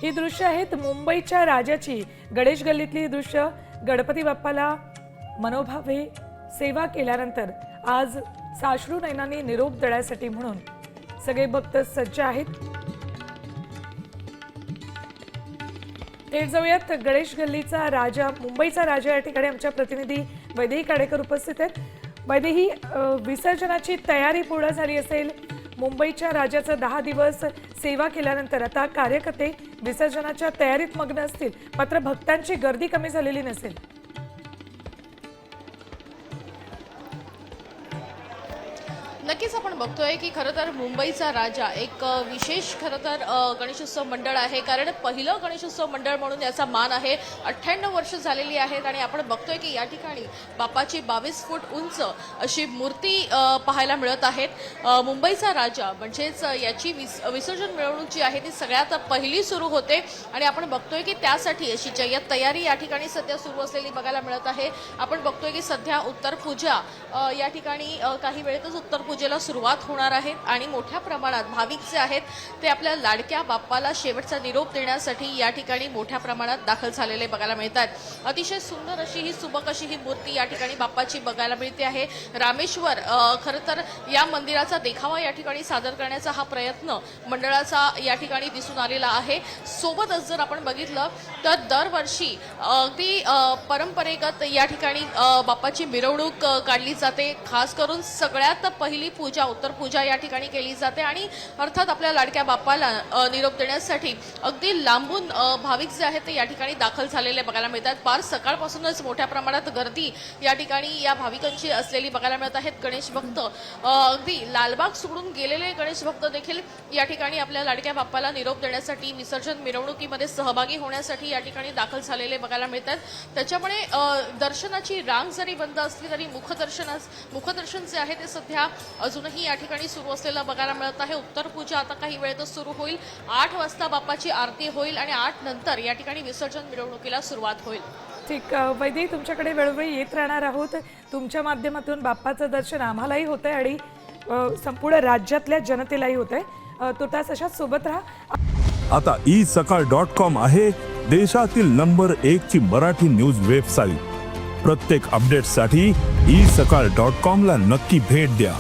ही दृश्य आहेत मुंबईच्या राजाची। गणेश गल्लीतली दृश्य। गणपती बाप्पाला मनोभावे सेवा केल्यानंतर आज साश्रू नयनांनी निरोप देण्यासाठी म्हणून सगळे भक्त सज्ज आहेत। थेट जाऊयात गणेश गल्लीचा राजा, मुंबईचा राजा या ठिकाणी आमच्या प्रतिनिधी वैदेही काडेकर उपस्थित आहेत। वैदेही, विसर्जनाची तयारी पूर्ण झाली असेल। मुंबईच्या राजाचं 10 दिवस सेवा केल्यानंतर आता कार्यकर्ते विसर्जनाच्या तयारीत मग्न असतील, मात्र भक्तांची गर्दी कमी झालेली नसेल। नक्कीच आपण बघतोय की खरं तर मुंबईचा राजा एक विशेष खरं तर गणेशोत्सव मंडळ आहे, कारण पहिलं गणेशोत्सव मंडळ म्हणून याचा मान आहे। 98 वर्ष झालेली आहेत आणि आपण बघतोय की या ठिकाणी बाप्पाची 22 फूट उंच अशी मूर्ती पाहायला मिळत आहेत। मुंबईचा राजा म्हणजेच याची विसर्जन मिरवणूक जी आहे ती सगळ्यात पहिली सुरू होते आणि आपण बघतोय की त्यासाठी अशी जय्यत तयारी या ठिकाणी सध्या सुरू असलेली बघायला मिळत आहे। आपण बघतोय की सध्या उत्तर पूजा या ठिकाणी काही वेळेतच उत्तर पूजेला सुरुवात होणार आहे आणि मोठ्या प्रमाणात भाविक जे आहेत ते आपल्या लाडक्या बाप्पाला शेवटचा निरोप देण्यासाठी या ठिकाणी मोठ्या प्रमाणात दाखल झालेले बघायला मिळतात। अतिशय सुंदर अशी ही सुबक अशी ही मूर्ती या ठिकाणी बाप्पाची बघायला मिळते आहे। रामेश्वर खरं तर या मंदिराचा देखावा या ठिकाणी सादर करण्याचा हा प्रयत्न मंडळाचा या ठिकाणी दिसून आलेला आहे। सोबतच जर आपण बघितलं तर दरवर्षी अगदी परंपरेगत या ठिकाणी बाप्पाची मिरवणूक काढली जाते। खास करून सगळ्यात पहिली पूजा उत्तर पूजा या ठिकाणी केली जाते आणि अर्थात आपल्या लाडक्या बाप्पाला निरोप देण्यासाठी अगदी लांबून भाविक जे आहेत ते या ठिकाणी दाखल झालेले बघायला मिळतात। फार सकाळपासूनच मोठ्या प्रमाणात गर्दी या ठिकाणी या भाविकांची असलेली बघायला मिळत आहेत। गणेश भक्त अगदी लालबाग सोडून गेलेले गणेश भक्त देखील या ठिकाणी आपल्या लाडक्या बाप्पाला निरोप देण्यासाठी विसर्जन मिरवणुकीमध्ये सहभागी होण्यासाठी या ठिकाणी दाखल झालेले बघायला मिळतात। त्याच्यामुळे दर्शनाची रांग जरी बंद असली तरी मुखदर्शन जे आहे ते सध्या अजूनही या ठिकाणी सुरू असलेलं बघायला मिळत आहे। उत्तर पूजा आता काही वेळेतच सुरू होईल। 8 वाजता बाप्पाची आरती होईल आणि 8 नंतर या ठिकाणी विसर्जन मिरवणुकीला सुरुवात होईल। ठीक, वैदेही तुमच्याकडे वेळोवेळी येत राहणार आहोत। तुमच्या माध्यमातून बाप्पाचं दर्शन आम्हालाही होतंय आणि संपूर्ण राज्यातल्या जनतेलाही होतंय। तुर्तास अशाच सोबत राहा। आता isakal.com आहे देशातील नंबर 1 ची मराठी न्यूज वेबसाईट। प्रत्येक अपडेटसाठी isakal.com ला नक्की भेट द्या।